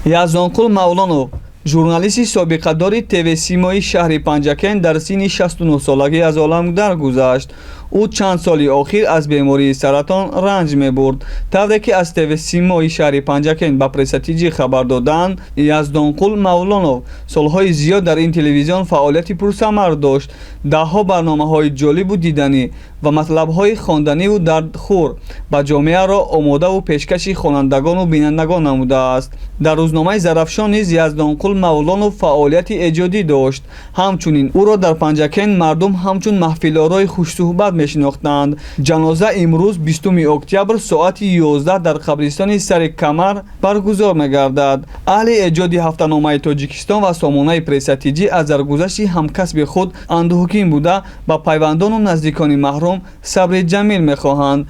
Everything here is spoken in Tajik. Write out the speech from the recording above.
Яздонқул Мавлонов журналисти собиқадори ТВ-симои шаҳри Панҷакен дар синни 69 солагӣ аз олам даргузашт. ӯ чанд соли охир аз бемории саратон ранҷ мебурд. Тавре ки аз ТВ-симои шаҳри Панҷакен ба прессатиҷӣ хабар доданд, Яздонқул Мавлонов солҳои зиёд дар ин телевизион фаъолияти пурсамар дошт. Даҳҳо барномаҳои ҷолибу диданӣ ва матлабҳои хонданиву дардхӯр ба ҷомеаро омодаву пешкаши хонандагону бинандагон намудааст. Дар рӯзномаи Зарафшон низ Яздонқул Мавлонов фаъолияти эҷодӣ дошт. Ҳамчунин ӯро дар Панҷакен мардум ҳамчун маҳфилорои хушсӯҳбат мешинохтанд. ҷаноза имрӯз 20 октябр соати 11 дар қабристони Сари Камар баргузор мегардад. аҳли эҷоди ҳафтаномаи Тоҷикистон ва сомонаи прессатиҷӣ аз даргузашти ҳамкасби худ андӯҳгин буда ба пайвандону наздикони маҳрум сабри ҷамил мехоҳанд.